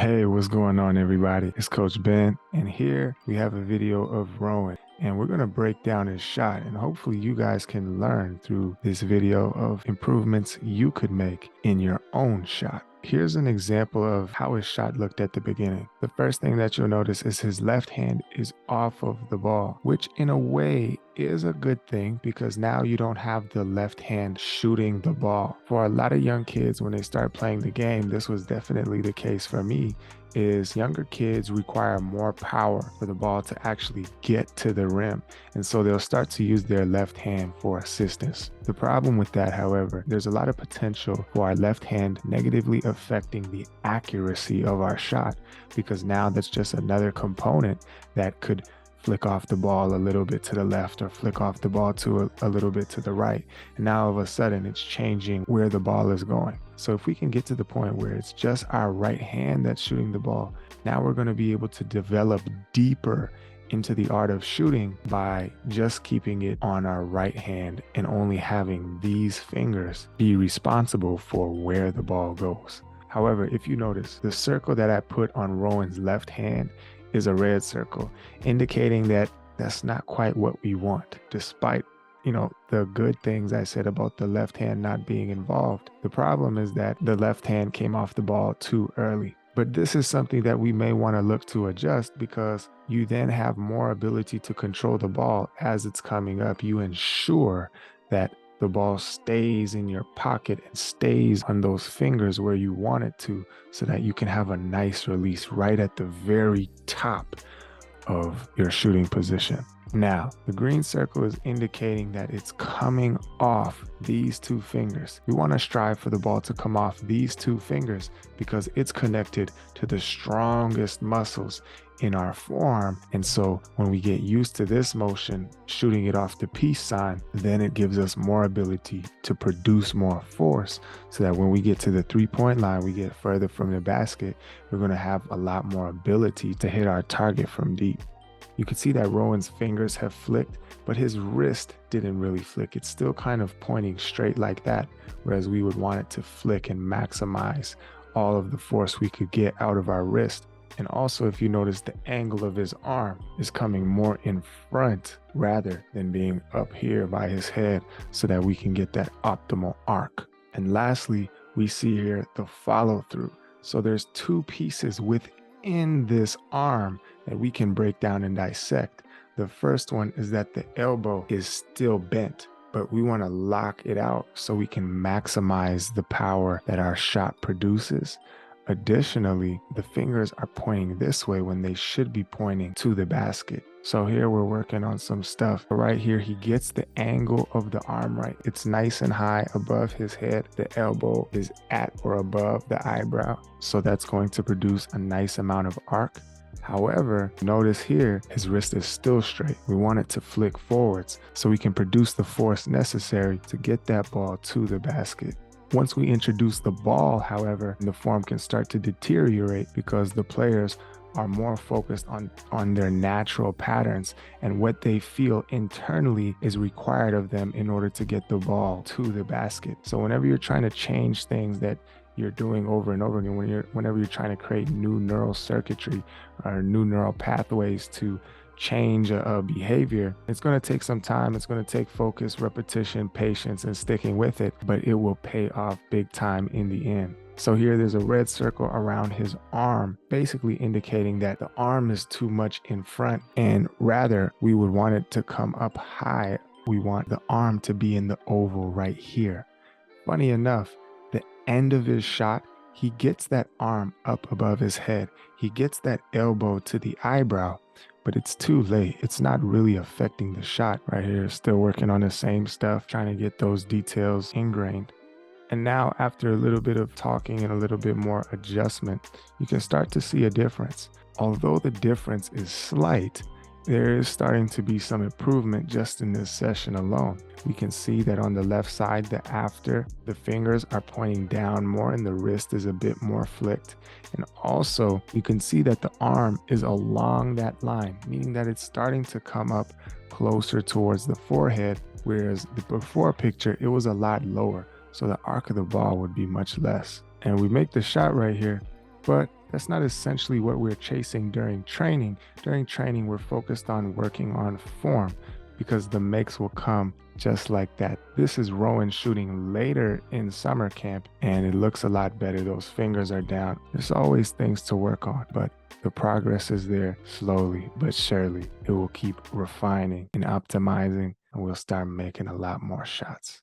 Hey, what's going on, everybody? It's Coach Ben, and here we have a video of Rowan, and we're going to break down his shot, and hopefully you guys can learn through this video of improvements you could make in your own shot. Here's an example of how his shot looked at the beginning. The first thing that you'll notice is his left hand is off of the ball, which in a way is a good thing because now you don't have the left hand shooting the ball. For a lot of young kids, when they start playing the game, this was definitely the case for me, is younger kids require more power for the ball to actually get to the rim. And so they'll start to use their left hand for assistance. The problem with that, however, there's a lot of potential for our left hand negatively affecting the accuracy of our shot, because now that's just another component that could flick off the ball a little bit to the left or flick off the ball to a little bit to the right. And now all of a sudden it's changing where the ball is going. So if we can get to the point where it's just our right hand that's shooting the ball, now we're going to be able to develop deeper into the art of shooting by just keeping it on our right hand and only having these fingers be responsible for where the ball goes. However, if you notice, the circle that I put on Rowan's left hand is a red circle, indicating that that's not quite what we want, despite the good things I said about the left hand not being involved. The problem is that the left hand came off the ball too early. But this is something that we may want to look to adjust, because you then have more ability to control the ball as it's coming up. You ensure that the ball stays in your pocket and stays on those fingers where you want it to, so that you can have a nice release right at the very top of your shooting position. Now, the green circle is indicating that it's coming off these two fingers. We want to strive for the ball to come off these two fingers because it's connected to the strongest muscles in our forearm. And so when we get used to this motion, shooting it off the peace sign, then it gives us more ability to produce more force, so that when we get to the three-point line, we get further from the basket, we're going to have a lot more ability to hit our target from deep. You can see that Rowan's fingers have flicked, but his wrist didn't really flick. It's still kind of pointing straight like that, whereas we would want it to flick and maximize all of the force we could get out of our wrist. And also, if you notice, the angle of his arm is coming more in front rather than being up here by his head, so that we can get that optimal arc. And lastly, we see here the follow through. So there's two pieces within this arm that we can break down and dissect. The first one is that the elbow is still bent, but we want to lock it out so we can maximize the power that our shot produces. Additionally, the fingers are pointing this way when they should be pointing to the basket. So here we're working on some stuff. Right here, he gets the angle of the arm right. It's nice and high above his head. The elbow is at or above the eyebrow. So that's going to produce a nice amount of arc. However, notice here, his wrist is still straight. We want it to flick forwards so we can produce the force necessary to get that ball to the basket. Once we introduce the ball, however, the form can start to deteriorate because the players are more focused on their natural patterns and what they feel internally is required of them in order to get the ball to the basket. So whenever you're trying to change things that you're doing over and over again, whenever you're trying to create new neural circuitry or new neural pathways to change a behavior, it's going to take some time. It's going to take focus, repetition, patience, and sticking with it, but it will pay off big time in the end. So here there's a red circle around his arm, basically indicating that the arm is too much in front, and rather we would want it to come up high. We want the arm to be in the oval right here. Funny enough, the end of his shot, he gets that arm up above his head. He gets that elbow to the eyebrow, but it's too late. It's not really affecting the shot. Right here, still working on the same stuff, trying to get those details ingrained. And now, after a little bit of talking and a little bit more adjustment, you can start to see a difference. Although the difference is slight, there is starting to be some improvement just in this session alone. We can see that on the left side, the fingers are pointing down more and the wrist is a bit more flicked. And also you can see that the arm is along that line, meaning that it's starting to come up closer towards the forehead, whereas the before picture, it was a lot lower. So the arc of the ball would be much less. And we make the shot right here, but That's not essentially what we're chasing during training. During training, we're focused on working on form because the makes will come just like that. This is Rowan shooting later in summer camp, and it looks a lot better. Those fingers are down. There's always things to work on, but the progress is there slowly but surely. It will keep refining and optimizing, and we'll start making a lot more shots.